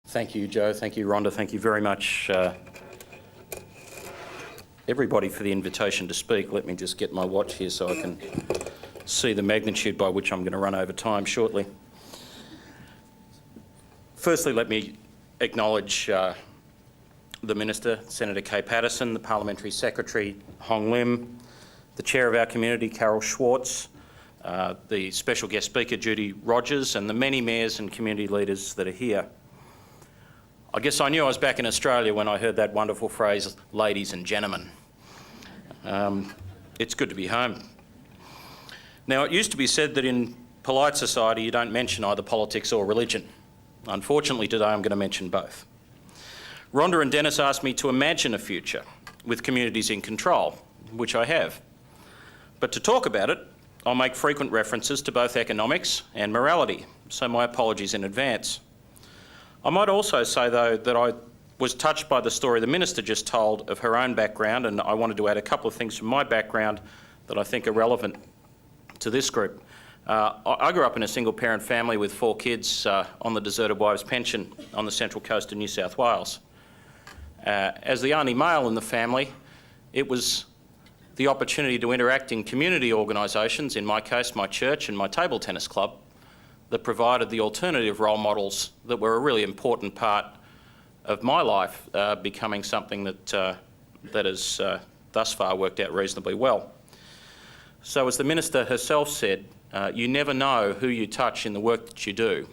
Thank you, Joe. Thank you, Rhonda. Thank you very much, everybody, for the invitation to speak. Let me just get my watch here so I can see the magnitude by which I'm going to run over time shortly. Firstly, let me acknowledge the Minister, Senator Kay Patterson, the Parliamentary Secretary, Hong Lim, the Chair of our committee, Carol Schwartz, the Special Guest Speaker, Judy Rogers, and the many mayors and community leaders that are here. I guess I knew I was back in Australia when I heard that wonderful phrase, ladies and gentlemen. It's good to be home. Now, it used to be said that in polite society you don't mention either politics or religion. Unfortunately, today I'm going to mention both. Rhonda and Dennis asked me to imagine a future with communities in control, which I have. But to talk about it, I'll make frequent references to both economics and morality, so my apologies in advance. I might also say, though, that I was touched by the story the Minister just told of her own background, and I wanted to add a couple of things from my background that I think are relevant to this group. I grew up in a single-parent family with 4 kids on the deserted wives' pension on the Central Coast of New South Wales. As the only male in the family, it was the opportunity to interact in community organisations, in my case my church and my table tennis club, that provided the alternative role models that were a really important part of my life, becoming something that has thus far worked out reasonably well. So as the Minister herself said, you never know who you touch in the work that you do,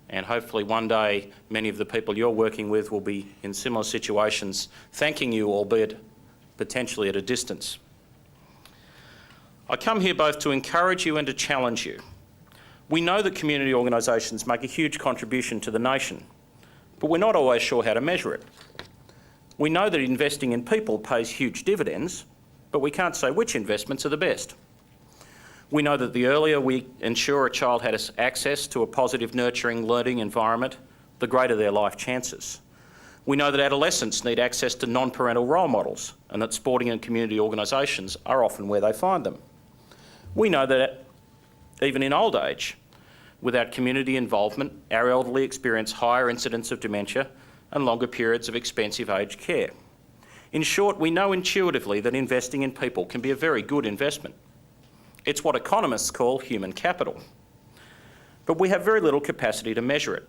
and hopefully one day many of the people you're working with will be in similar situations, thanking you, albeit potentially at a distance. I come here both to encourage you and to challenge you. We know that community organisations make a huge contribution to the nation, but we're not always sure how to measure it. We know that investing in people pays huge dividends, but we can't say which investments are the best. We know that the earlier we ensure a child has access to a positive, nurturing, learning environment, the greater their life chances. We know that adolescents need access to non-parental role models, and that sporting and community organisations are often where they find them. We know that even in old age, without community involvement, our elderly experience higher incidence of dementia and longer periods of expensive aged care. In short, we know intuitively that investing in people can be a very good investment. It's what economists call human capital. But we have very little capacity to measure it,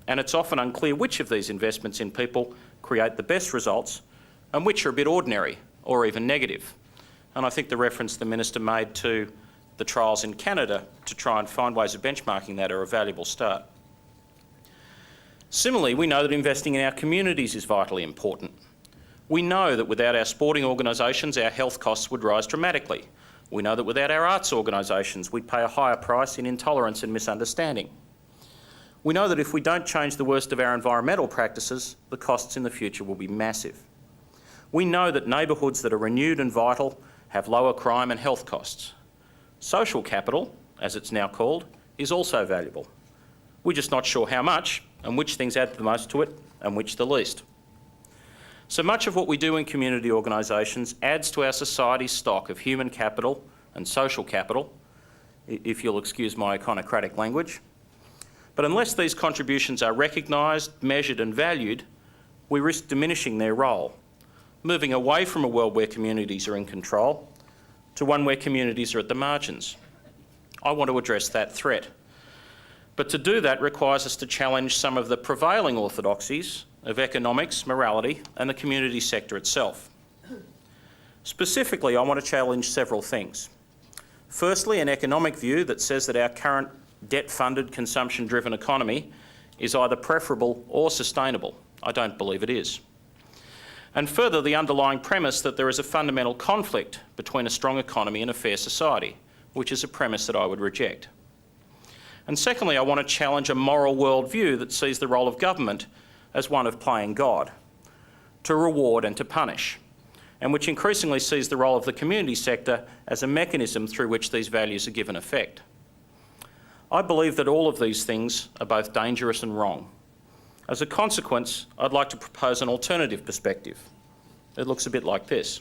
and it's often unclear which of these investments in people create the best results and which are a bit ordinary or even negative. And I think the reference the Minister made to the trials in Canada to try and find ways of benchmarking that are a valuable start. Similarly, we know that investing in our communities is vitally important. We know that without our sporting organisations, our health costs would rise dramatically. We know that without our arts organisations, we'd pay a higher price in intolerance and misunderstanding. We know that if we don't change the worst of our environmental practices, the costs in the future will be massive. We know that neighbourhoods that are renewed and vital have lower crime and health costs. Social capital, as it's now called, is also valuable. We're just not sure how much and which things add the most to it and which the least. So much of what we do in community organisations adds to our society's stock of human capital and social capital, if you'll excuse my iconocratic language. But unless these contributions are recognised, measured and valued, we risk diminishing their role, moving away from a world where communities are in control to one where communities are at the margins. I want to address that threat. But to do that requires us to challenge some of the prevailing orthodoxies of economics, morality and the community sector itself. Specifically, I want to challenge several things. Firstly, an economic view that says that our current debt-funded, consumption-driven economy is either preferable or sustainable. I don't believe it is. And further, the underlying premise that there is a fundamental conflict between a strong economy and a fair society, which is a premise that I would reject. And secondly, I want to challenge a moral worldview that sees the role of government as one of playing God, to reward and to punish, and which increasingly sees the role of the community sector as a mechanism through which these values are given effect. I believe that all of these things are both dangerous and wrong. As a consequence, I'd like to propose an alternative perspective. It looks a bit like this.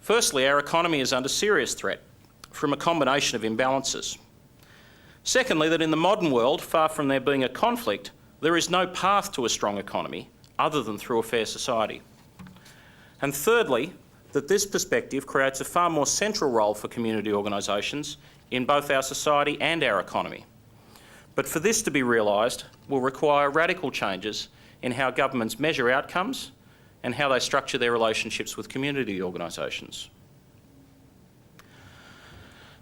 Firstly, our economy is under serious threat from a combination of imbalances. Secondly, that in the modern world, far from there being a conflict, There is no path to a strong economy other than through a fair society. And thirdly, that this perspective creates a far more central role for community organisations in both our society and our economy. But for this to be realised will require radical changes in how governments measure outcomes and how they structure their relationships with community organisations.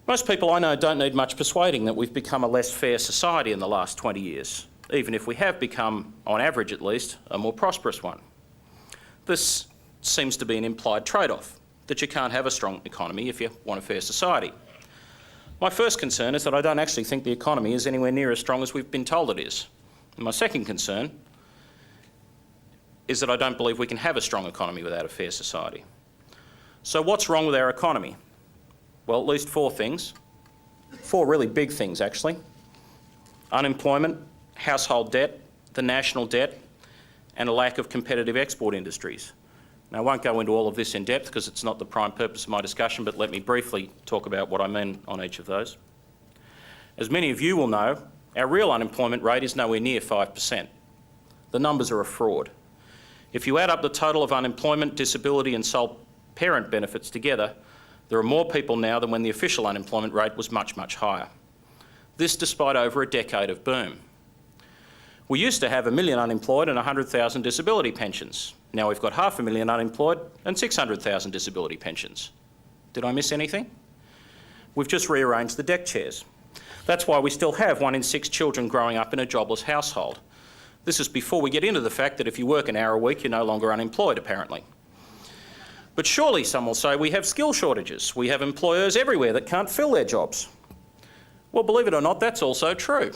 Most people I know don't need much persuading that we've become a less fair society in the last 20 years, even if we have become, on average at least, a more prosperous one. This seems to be an implied trade-off, that you can't have a strong economy if you want a fair society. My first concern is that I don't actually think the economy is anywhere near as strong as we've been told it is. And my second concern is that I don't believe we can have a strong economy without a fair society. So what's wrong with our economy? Well, at least four things. Four really big things, actually. Unemployment, household debt, the national debt, and a lack of competitive export industries. Now, I won't go into all of this in depth because it's not the prime purpose of my discussion, but let me briefly talk about what I mean on each of those. As many of you will know, our real unemployment rate is nowhere near 5%. The numbers are a fraud. If you add up the total of unemployment, disability and sole parent benefits together, there are more people now than when the official unemployment rate was much, much higher. This despite over a decade of boom. We used to have 1 million unemployed and 100,000 disability pensions. Now we've got 500,000 unemployed and 600,000 disability pensions. Did I miss anything? We've just rearranged the deck chairs. That's why we still have 1 in 6 children growing up in a jobless household. This is before we get into the fact that if you work an hour a week, you're no longer unemployed, apparently. But surely some will say we have skill shortages. We have employers everywhere that can't fill their jobs. Well, believe it or not, that's also true.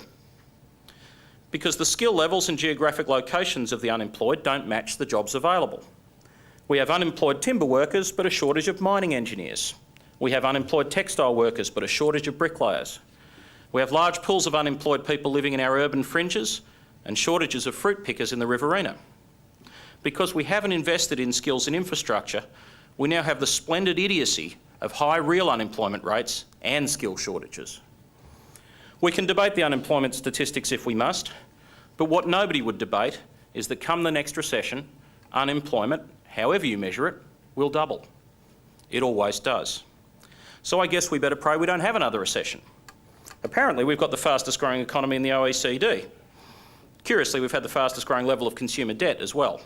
Because the skill levels and geographic locations of the unemployed don't match the jobs available. We have unemployed timber workers, but a shortage of mining engineers. We have unemployed textile workers, but a shortage of bricklayers. We have large pools of unemployed people living in our urban fringes and shortages of fruit pickers in the Riverina. Because we haven't invested in skills and infrastructure, we now have the splendid idiocy of high real unemployment rates and skill shortages. We can debate the unemployment statistics if we must, but what nobody would debate is that come the next recession, unemployment, however you measure it, will double. It always does. So I guess we better pray we don't have another recession. Apparently we've got the fastest growing economy in the OECD. Curiously, we've had the fastest growing level of consumer debt as well.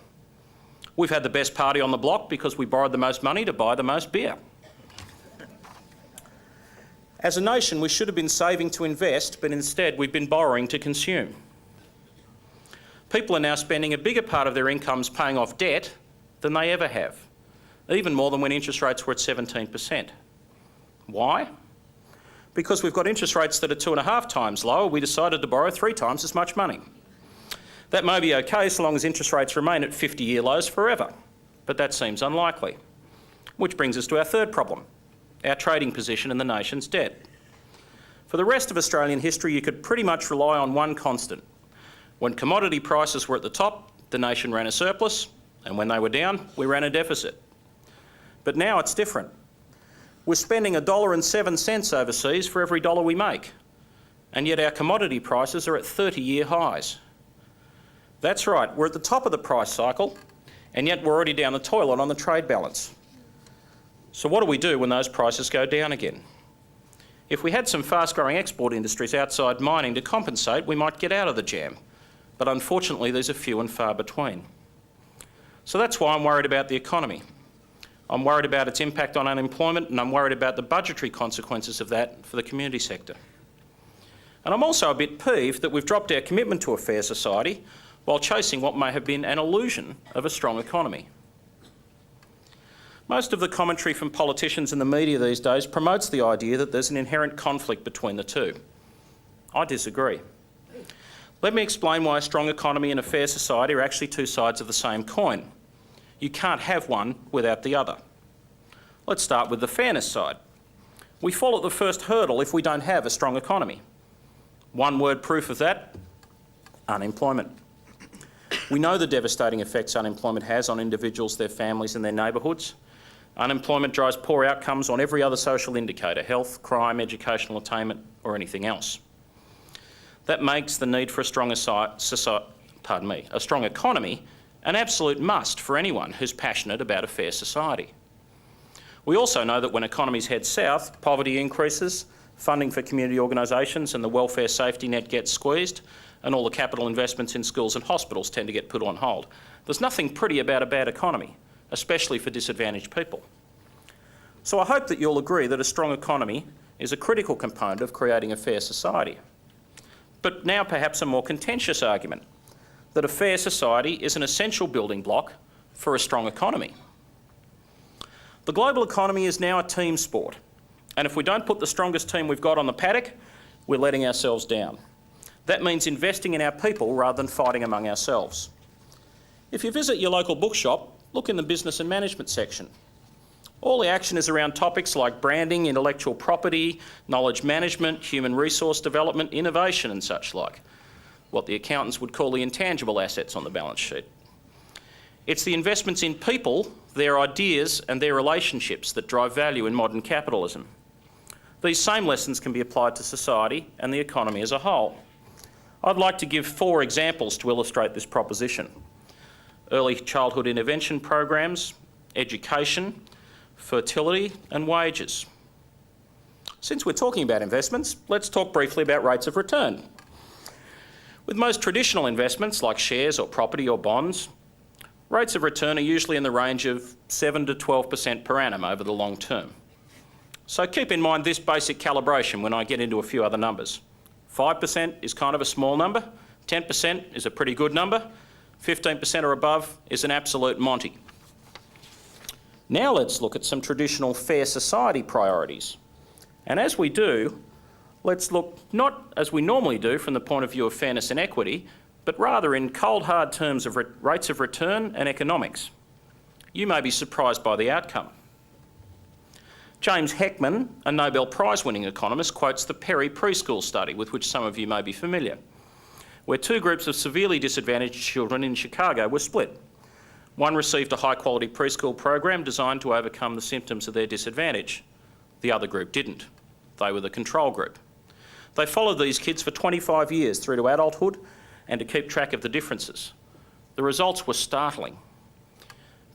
We've had the best party on the block because we borrowed the most money to buy the most beer. As a nation, we should have been saving to invest, but instead we've been borrowing to consume. People are now spending a bigger part of their incomes paying off debt than they ever have, even more than when interest rates were at 17%. Why? Because we've got interest rates that are 2.5 times lower, we decided to borrow 3 times as much money. That may be okay so long as interest rates remain at 50-year lows forever, but that seems unlikely. Which brings us to our third problem, our trading position in the nation's debt. For the rest of Australian history, you could pretty much rely on one constant. When commodity prices were at the top, the nation ran a surplus, and when they were down, we ran a deficit. But now it's different. We're spending $1.07 overseas for every dollar we make, and yet our commodity prices are at 30-year highs. That's right, we're at the top of the price cycle, and yet we're already down the toilet on the trade balance. So what do we do when those prices go down again? If we had some fast-growing export industries outside mining to compensate, we might get out of the jam. But unfortunately, these are few and far between. So that's why I'm worried about the economy. I'm worried about its impact on unemployment, and I'm worried about the budgetary consequences of that for the community sector. And I'm also a bit peeved that we've dropped our commitment to a fair society while chasing what may have been an illusion of a strong economy. Most of the commentary from politicians and the media these days promotes the idea that there's an inherent conflict between the two. I disagree. Let me explain why a strong economy and a fair society are actually two sides of the same coin. You can't have one without the other. Let's start with the fairness side. We fall at the first hurdle if we don't have a strong economy. One word proof of that, unemployment. We know the devastating effects unemployment has on individuals, their families and their neighbourhoods. Unemployment drives poor outcomes on every other social indicator, health, crime, educational attainment or anything else. That makes the need for a stronger a strong economy, an absolute must for anyone who's passionate about a fair society. We also know that when economies head south, poverty increases, funding for community organisations and the welfare safety net gets squeezed, and all the capital investments in schools and hospitals tend to get put on hold. There's nothing pretty about a bad economy, especially for disadvantaged people. So I hope that you'll agree that a strong economy is a critical component of creating a fair society. But now perhaps a more contentious argument, that a fair society is an essential building block for a strong economy. The global economy is now a team sport, and if we don't put the strongest team we've got on the paddock, we're letting ourselves down. That means investing in our people rather than fighting among ourselves. If you visit your local bookshop, look in the business and management section. All the action is around topics like branding, intellectual property, knowledge management, human resource development, innovation and such like, what the accountants would call the intangible assets on the balance sheet. It's the investments in people, their ideas and their relationships that drive value in modern capitalism. These same lessons can be applied to society and the economy as a whole. I'd like to give 4 examples to illustrate this proposition. Early childhood intervention programs, education, fertility and wages. Since we're talking about investments, let's talk briefly about rates of return. With most traditional investments like shares or property or bonds, rates of return are usually in the range of 7 to 12% per annum over the long term. So keep in mind this basic calibration when I get into a few other numbers. 5% is kind of a small number, 10% is a pretty good number, 15% or above is an absolute Monty. Now let's look at some traditional fair society priorities. And as we do, let's look not as we normally do from the point of view of fairness and equity, but rather in cold hard terms of rates of return and economics. You may be surprised by the outcome. James Heckman, a Nobel Prize-winning economist, quotes the Perry preschool study, with which some of you may be familiar, where 2 groups of severely disadvantaged children in Chicago were split. One received a high-quality preschool program designed to overcome the symptoms of their disadvantage. The other group didn't. They were the control group. They followed these kids for 25 years through to adulthood and to keep track of the differences. The results were startling.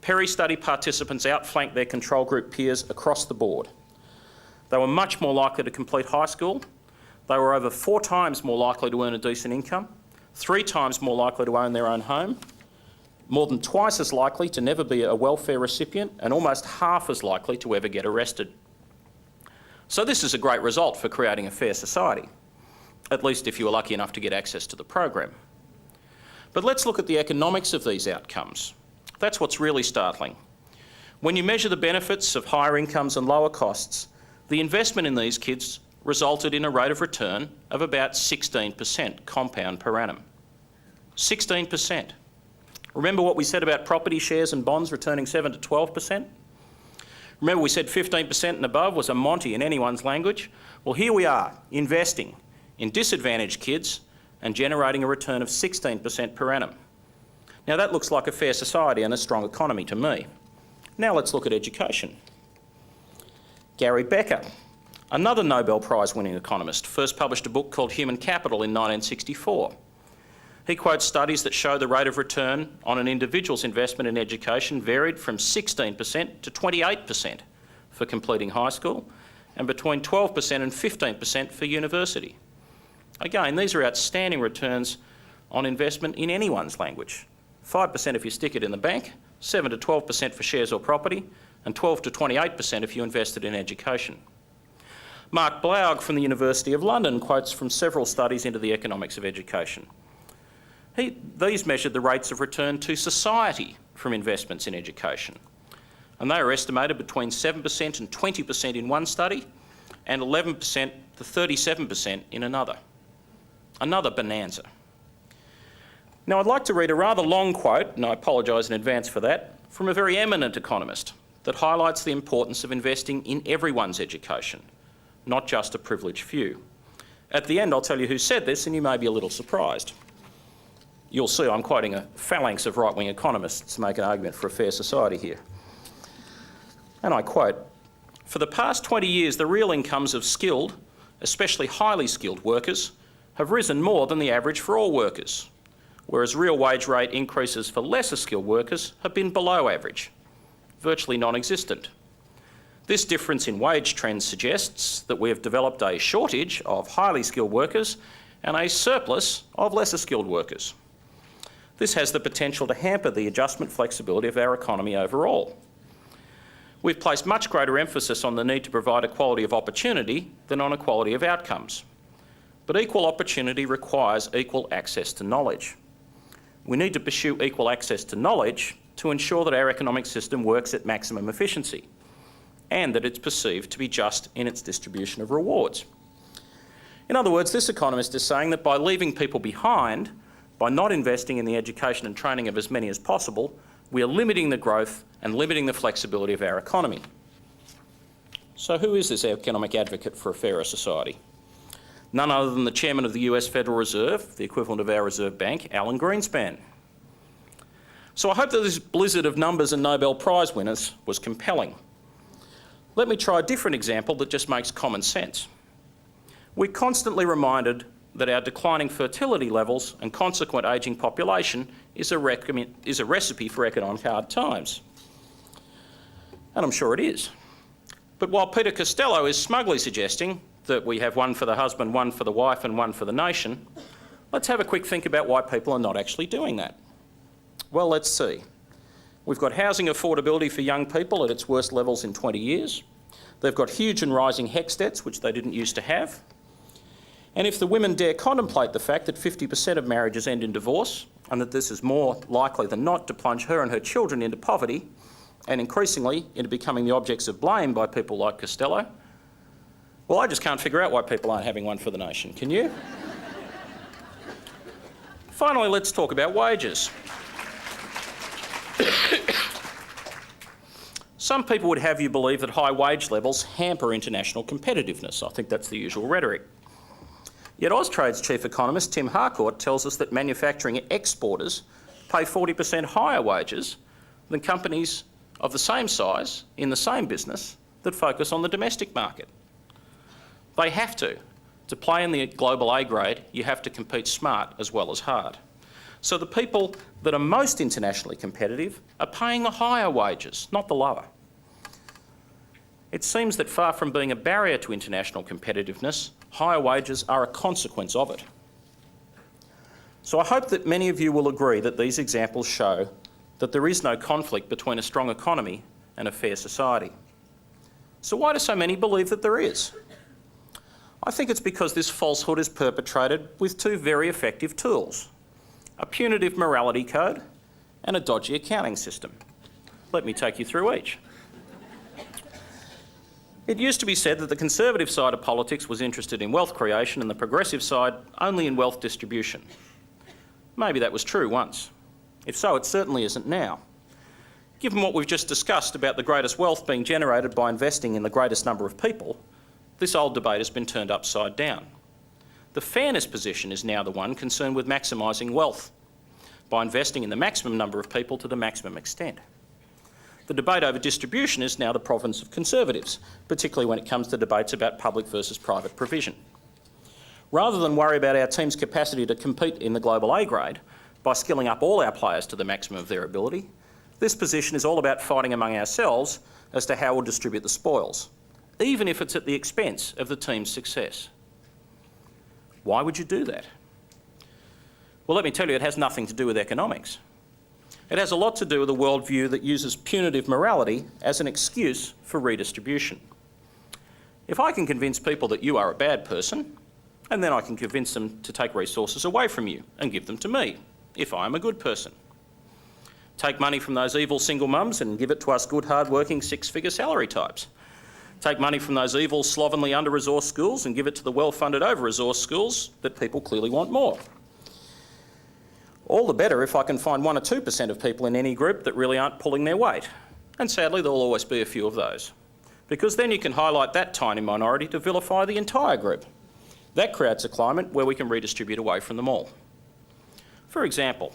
Perry study participants outflanked their control group peers across the board. They were much more likely to complete high school. They were over 4 times more likely to earn a decent income, 3 times more likely to own their own home, more than twice as likely to never be a welfare recipient, and almost half as likely to ever get arrested. So this is a great result for creating a fair society, at least if you were lucky enough to get access to the program. But let's look at the economics of these outcomes. That's what's really startling. When you measure the benefits of higher incomes and lower costs, the investment in these kids resulted in a rate of return of about 16% compound per annum. 16%. Remember what we said about property, shares and bonds returning 7 to 12%? Remember we said 15% and above was a Monty in anyone's language? Well, here we are, investing in disadvantaged kids and generating a return of 16% per annum. Now that looks like a fair society and a strong economy to me. Now let's look at education. Gary Becker, another Nobel Prize-winning economist, first published a book called Human Capital in 1964. He quotes studies that show the rate of return on an individual's investment in education varied from 16% to 28% for completing high school and between 12% and 15% for university. Again, these are outstanding returns on investment in anyone's language. 5% if you stick it in the bank, 7 to 12% for shares or property, and 12 to 28% if you invested in education. Mark Blaug from the University of London quotes from several studies into the economics of education. These measured the rates of return to society from investments in education, and they are estimated between 7% and 20% in one study and 11% to 37% in another. Another bonanza. Now I'd like to read a rather long quote, and I apologise in advance for that, from a very eminent economist that highlights the importance of investing in everyone's education, not just a privileged few. At the end I'll tell you who said this and you may be a little surprised. You'll see I'm quoting a phalanx of right-wing economists to make an argument for a fair society here. And I quote, "For the past 20 years the real incomes of skilled, especially highly skilled workers, have risen more than the average for all workers. whereas real wage rate increases for lesser skilled workers have been below average, virtually non-existent. This difference in wage trends suggests that we have developed a shortage of highly skilled workers and a surplus of lesser skilled workers. This has the potential to hamper the adjustment flexibility of our economy overall. We've placed much greater emphasis on the need to provide equality of opportunity than on equality of outcomes. But equal opportunity requires equal access to knowledge. We need to pursue equal access to knowledge to ensure that our economic system works at maximum efficiency and that it's perceived to be just in its distribution of rewards. In other words, this economist is saying that by leaving people behind, by not investing in the education and training of as many as possible, we are limiting the growth and limiting the flexibility of our economy. So who is this economic advocate for a fairer society? None other than the chairman of the US Federal Reserve, the equivalent of our Reserve Bank, Alan Greenspan. So I hope that this blizzard of numbers and Nobel Prize winners was compelling. Let me try a different example that just makes common sense. We're constantly reminded that our declining fertility levels and consequent ageing population is a recipe for economic hard times. And I'm sure it is. But while Peter Costello is smugly suggesting that we have one for the husband, one for the wife and one for the nation, let's have a quick think about why people are not actually doing that. Well, let's see. We've got housing affordability for young people at its worst levels in 20 years. They've got huge and rising HECS debts, which they didn't used to have. And if the women dare contemplate the fact that 50% of marriages end in divorce and that this is more likely than not to plunge her and her children into poverty and increasingly into becoming the objects of blame by people like Costello, well, I just can't figure out why people aren't having one for the nation. Can you? Finally, let's talk about wages. Some people would have you believe that high wage levels hamper international competitiveness. I think that's the usual rhetoric. Yet Austrade's chief economist, Tim Harcourt, tells us that manufacturing exporters pay 40% higher wages than companies of the same size in the same business that focus on the domestic market. They have to. To play in the global A grade, you have to compete smart as well as hard. So the people that are most internationally competitive are paying the higher wages, not the lower. It seems that far from being a barrier to international competitiveness, higher wages are a consequence of it. So I hope that many of you will agree that these examples show that there is no conflict between a strong economy and a fair society. So why do so many believe that there is? I think it's because this falsehood is perpetrated with two very effective tools: a punitive morality code and a dodgy accounting system. Let me take you through each. It used to be said that the conservative side of politics was interested in wealth creation and the progressive side only in wealth distribution. Maybe that was true once. If so, it certainly isn't now. Given what we've just discussed about the greatest wealth being generated by investing in the greatest number of people, this old debate has been turned upside down. The fairness position is now the one concerned with maximising wealth by investing in the maximum number of people to the maximum extent. The debate over distribution is now the province of conservatives, particularly when it comes to debates about public versus private provision. Rather than worry about our team's capacity to compete in the global A grade by skilling up all our players to the maximum of their ability, this position is all about fighting among ourselves as to how we'll distribute the spoils, even if it's at the expense of the team's success. Why would you do that? Well, let me tell you, it has nothing to do with economics. It has a lot to do with a worldview that uses punitive morality as an excuse for redistribution. If I can convince people that you are a bad person, and then I can convince them to take resources away from you and give them to me, if I am a good person. Take money from those evil single mums and give it to us good, hard-working, six-figure salary types. Take money from those evil, slovenly, under-resourced schools and give it to the well-funded, over-resourced schools that people clearly want more. All the better if I can find 1 or 2% of people in any group that really aren't pulling their weight. And sadly, there'll always be a few of those. Because then you can highlight that tiny minority to vilify the entire group. That creates a climate where we can redistribute away from them all. For example,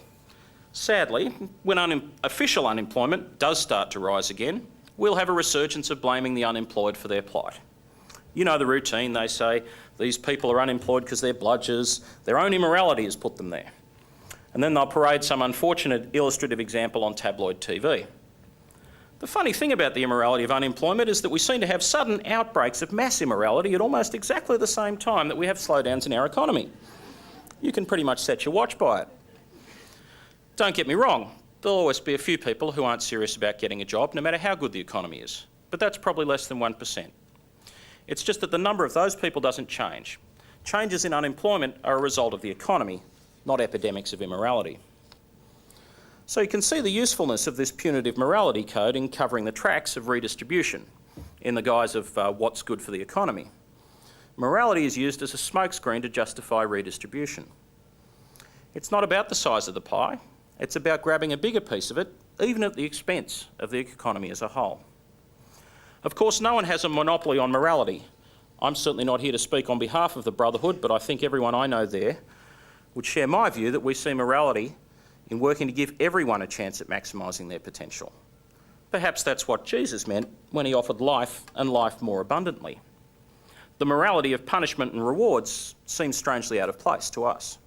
sadly, when official unemployment does start to rise again, we'll have a resurgence of blaming the unemployed for their plight. You know the routine. They say these people are unemployed because they're bludgers. Their own immorality has put them there. and then they'll parade some unfortunate illustrative example on tabloid TV. The funny thing about the immorality of unemployment is that we seem to have sudden outbreaks of mass immorality at almost exactly the same time that we have slowdowns in our economy. You can pretty much set your watch by it. Don't get me wrong, there'll always be a few people who aren't serious about getting a job, no matter how good the economy is, but that's probably less than 1%. It's just that the number of those people doesn't change. Changes in unemployment are a result of the economy, not epidemics of immorality. So you can see the usefulness of this punitive morality code in covering the tracks of redistribution in the guise of what's good for the economy. Morality is used as a smokescreen to justify redistribution. It's not about the size of the pie, it's about grabbing a bigger piece of it, even at the expense of the economy as a whole. Of course, no one has a monopoly on morality. I'm certainly not here to speak on behalf of the Brotherhood, but I think everyone I know there would share my view that we see morality in working to give everyone a chance at maximising their potential. Perhaps that's what Jesus meant when he offered life and life more abundantly. The morality of punishment and rewards seems strangely out of place to us.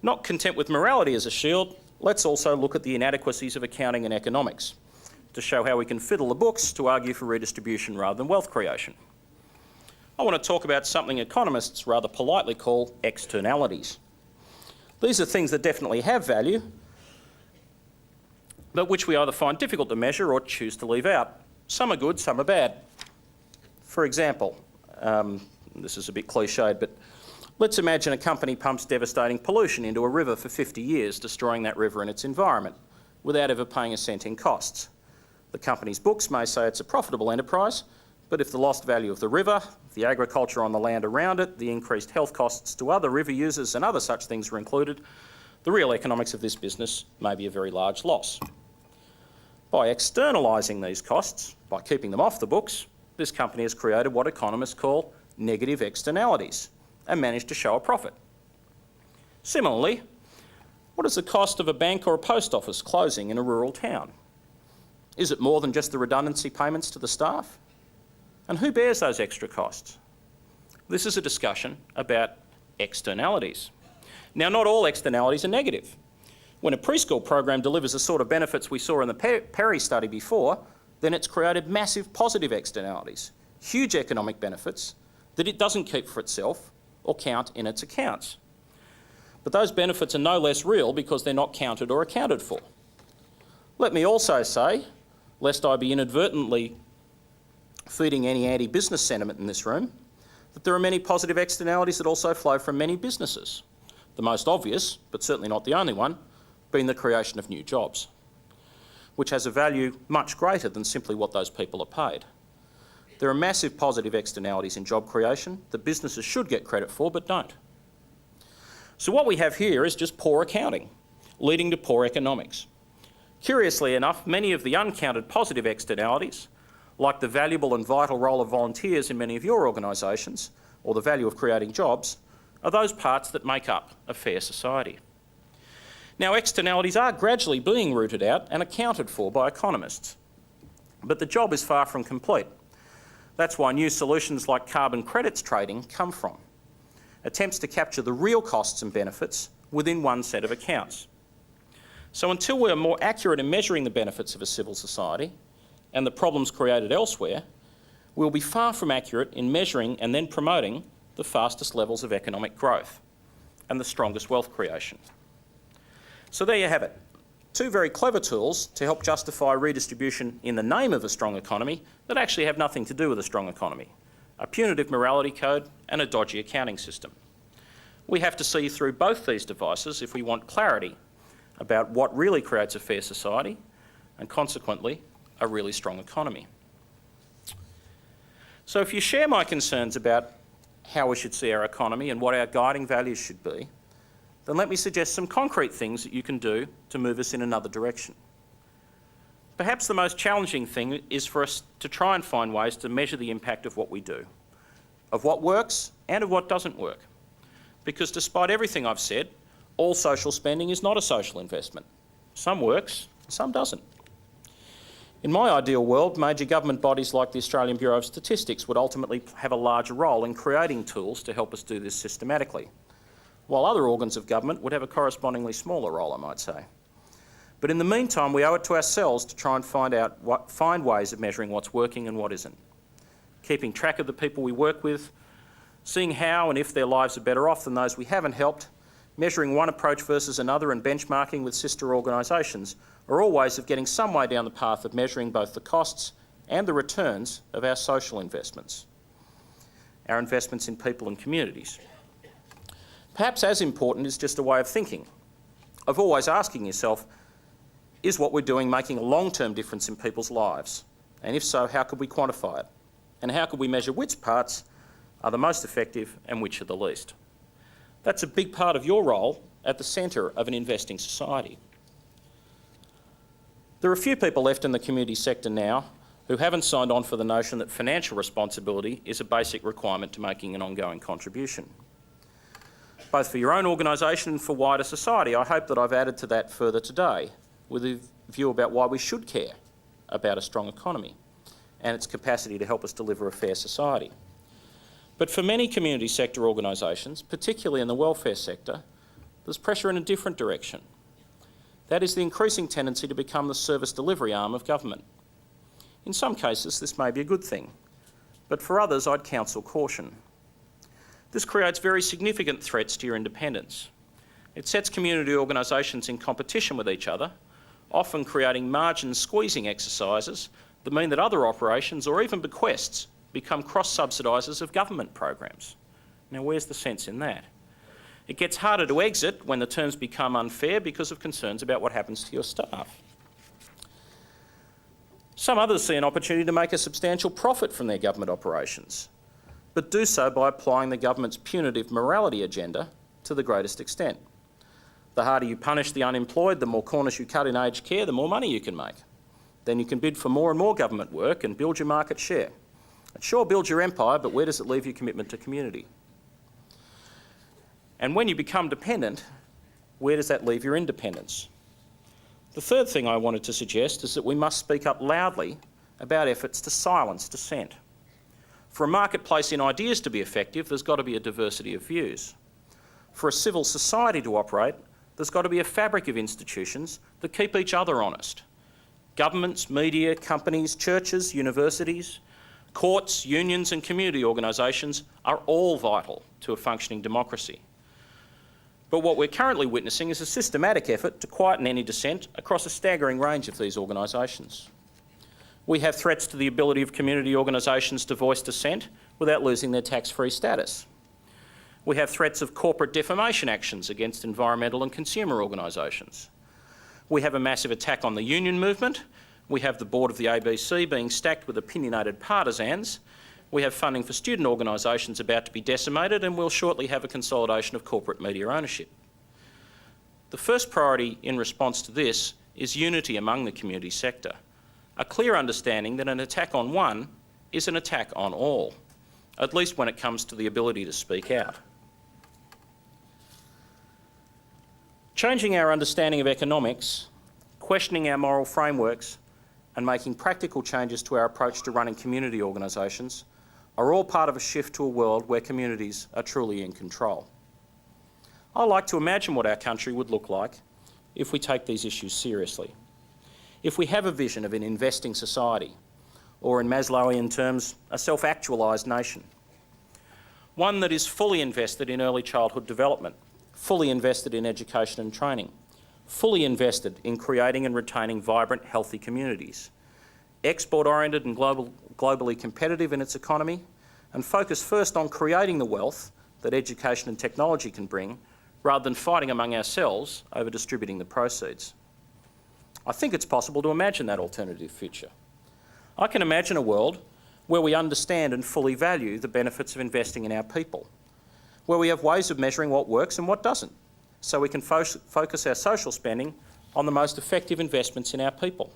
Not content with morality as a shield, let's also look at the inadequacies of accounting and economics to show how we can fiddle the books to argue for redistribution rather than wealth creation. I want to talk about something economists rather politely call externalities. These are things that definitely have value, but which we either find difficult to measure or choose to leave out. Some are good, some are bad. For example, this is a bit cliched, but let's imagine a company pumps devastating pollution into a river for 50 years, destroying that river and its environment, without ever paying a cent in costs. The company's books may say it's a profitable enterprise, but if the lost value of the river, the agriculture on the land around it, the increased health costs to other river users and other such things were included, the real economics of this business may be a very large loss. By externalising these costs, by keeping them off the books, this company has created what economists call negative externalities and managed to show a profit. Similarly, what is the cost of a bank or a post office closing in a rural town? Is it more than just the redundancy payments to the staff? And who bears those extra costs? This is a discussion about externalities. Now, not all externalities are negative. When a preschool program delivers the sort of benefits we saw in the Perry study before, then it's created massive positive externalities, huge economic benefits that it doesn't keep for itself or count in its accounts. But those benefits are no less real because they're not counted or accounted for. Let me also say, lest I be inadvertently feeding any anti-business sentiment in this room, that there are many positive externalities that also flow from many businesses. The most obvious, but certainly not the only one, being the creation of new jobs, which has a value much greater than simply what those people are paid. There are massive positive externalities in job creation that businesses should get credit for but don't. So what we have here is just poor accounting, leading to poor economics. Curiously enough, many of the uncounted positive externalities, like the valuable and vital role of volunteers in many of your organisations, or the value of creating jobs, are those parts that make up a fair society. Now, externalities are gradually being rooted out and accounted for by economists, but the job is far from complete. That's why new solutions like carbon credits trading come from. Attempts to capture the real costs and benefits within one set of accounts. So until we're more accurate in measuring the benefits of a civil society and the problems created elsewhere, we'll be far from accurate in measuring and then promoting the fastest levels of economic growth and the strongest wealth creation. So there you have it. Two very clever tools to help justify redistribution in the name of a strong economy that actually have nothing to do with a strong economy. A punitive morality code and a dodgy accounting system. We have to see through both these devices if we want clarity about what really creates a fair society and consequently a really strong economy. So if you share my concerns about how we should see our economy and what our guiding values should be, then let me suggest some concrete things that you can do to move us in another direction. Perhaps the most challenging thing is for us to try and find ways to measure the impact of what we do, of what works and of what doesn't work. Because despite everything I've said, all social spending is not a social investment. Some works, some doesn't. In my ideal world, major government bodies like the Australian Bureau of Statistics would ultimately have a larger role in creating tools to help us do this systematically. while other organs of government would have a correspondingly smaller role, I might say. But in the meantime, we owe it to ourselves to try and find ways of measuring what's working and what isn't. Keeping track of the people we work with, seeing how and if their lives are better off than those we haven't helped, measuring one approach versus another and benchmarking with sister organisations are all ways of getting some way down the path of measuring both the costs and the returns of our social investments, our investments in people and communities. Perhaps as important is just a way of thinking, of always asking yourself, is what we're doing making a long-term difference in people's lives? And if so, how could we quantify it? And how could we measure which parts are the most effective and which are the least? That's a big part of your role at the centre of an investing society. There are a few people left in the community sector now who haven't signed on for the notion that financial responsibility is a basic requirement to making an ongoing contribution. Both for your own organisation and for wider society, I hope that I've added to that further today with a view about why we should care about a strong economy and its capacity to help us deliver a fair society. But for many community sector organisations, particularly in the welfare sector, there's pressure in a different direction. That is the increasing tendency to become the service delivery arm of government. In some cases, this may be a good thing, but for others, I'd counsel caution. This creates very significant threats to your independence. It sets community organisations in competition with each other, often creating margin squeezing exercises that mean that other operations or even bequests become cross-subsidisers of government programs. Now, where's the sense in that? It gets harder to exit when the terms become unfair because of concerns about what happens to your staff. Some others see an opportunity to make a substantial profit from their government operations, but do so by applying the government's punitive morality agenda to the greatest extent. The harder you punish the unemployed, the more corners you cut in aged care, the more money you can make. Then you can bid for more and more government work and build your market share. It sure builds your empire, but where does it leave your commitment to community? And when you become dependent, where does that leave your independence? The third thing I wanted to suggest is that we must speak up loudly about efforts to silence dissent. For a marketplace in ideas to be effective, there's got to be a diversity of views. For a civil society to operate, there's got to be a fabric of institutions that keep each other honest. Governments, media, companies, churches, universities, courts, unions and community organisations are all vital to a functioning democracy. But what we're currently witnessing is a systematic effort to quieten any dissent across a staggering range of these organisations. We have threats to the ability of community organisations to voice dissent without losing their tax-free status. We have threats of corporate defamation actions against environmental and consumer organisations. We have a massive attack on the union movement. We have the board of the ABC being stacked with opinionated partisans. We have funding for student organisations about to be decimated, and we'll shortly have a consolidation of corporate media ownership. The first priority in response to this is unity among the community sector, a clear understanding that an attack on one is an attack on all, at least when it comes to the ability to speak out. Changing our understanding of economics, questioning our moral frameworks, and making practical changes to our approach to running community organisations are all part of a shift to a world where communities are truly in control. I like to imagine what our country would look like if we take these issues seriously. If we have a vision of an investing society, or in Maslowian terms, a self-actualised nation. One that is fully invested in early childhood development, fully invested in education and training, fully invested in creating and retaining vibrant, healthy communities, export-oriented and globally competitive in its economy, and focused first on creating the wealth that education and technology can bring, rather than fighting among ourselves over distributing the proceeds. I think it's possible to imagine that alternative future. I can imagine a world where we understand and fully value the benefits of investing in our people, where we have ways of measuring what works and what doesn't, so we can focus our social spending on the most effective investments in our people,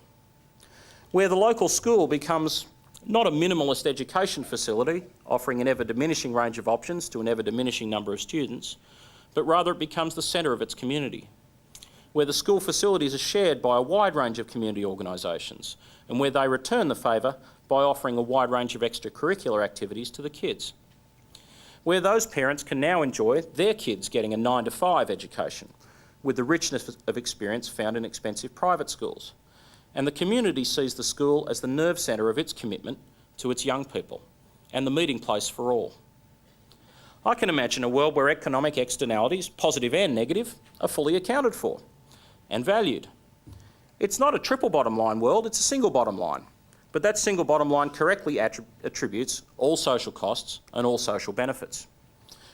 where the local school becomes not a minimalist education facility offering an ever-diminishing range of options to an ever-diminishing number of students, but rather it becomes the centre of its community, where the school facilities are shared by a wide range of community organisations and where they return the favour by offering a wide range of extracurricular activities to the kids, where those parents can now enjoy their kids getting a 9 to 5 education with the richness of experience found in expensive private schools. And the community sees the school as the nerve centre of its commitment to its young people and the meeting place for all. I can imagine a world where economic externalities, positive and negative, are fully accounted for and valued. It's not a triple bottom line world, it's a single bottom line. But that single bottom line correctly attributes all social costs and all social benefits,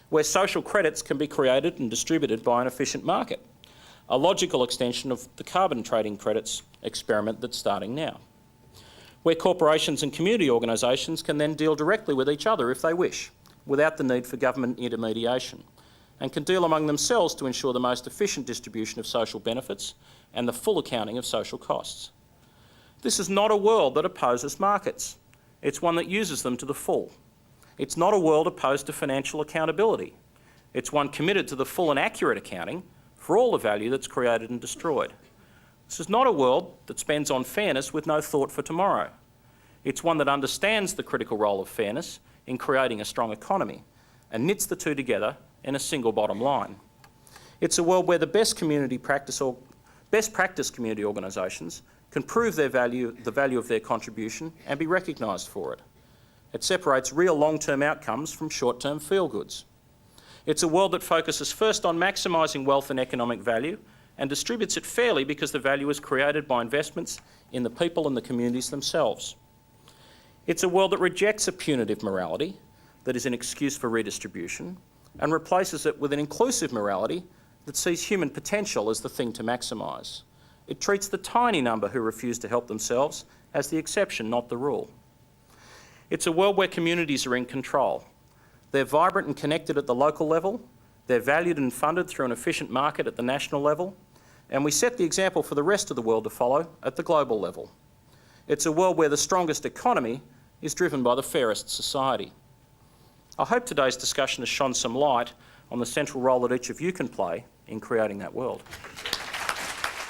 where social credits can be created and distributed by an efficient market, a logical extension of the carbon trading credits experiment that's starting now, where corporations and community organisations can then deal directly with each other if they wish, without the need for government intermediation, and can deal among themselves to ensure the most efficient distribution of social benefits and the full accounting of social costs. This is not a world that opposes markets. It's one that uses them to the full. It's not a world opposed to financial accountability. It's one committed to the full and accurate accounting for all the value that's created and destroyed. This is not a world that spends on fairness with no thought for tomorrow. It's one that understands the critical role of fairness in creating a strong economy and knits the two together in a single bottom line. It's a world where the best practice community organisations can prove the value of their contribution and be recognised for it. It separates real long-term outcomes from short-term feel-goods. It's a world that focuses first on maximising wealth and economic value and distributes it fairly because the value is created by investments in the people and the communities themselves. It's a world that rejects a punitive morality that is an excuse for redistribution and replaces it with an inclusive morality that sees human potential as the thing to maximise. It treats the tiny number who refuse to help themselves as the exception, not the rule. It's a world where communities are in control. They're vibrant and connected at the local level, they're valued and funded through an efficient market at the national level, and we set the example for the rest of the world to follow at the global level. It's a world where the strongest economy is driven by the fairest society. I hope today's discussion has shone some light on the central role that each of you can play in creating that world.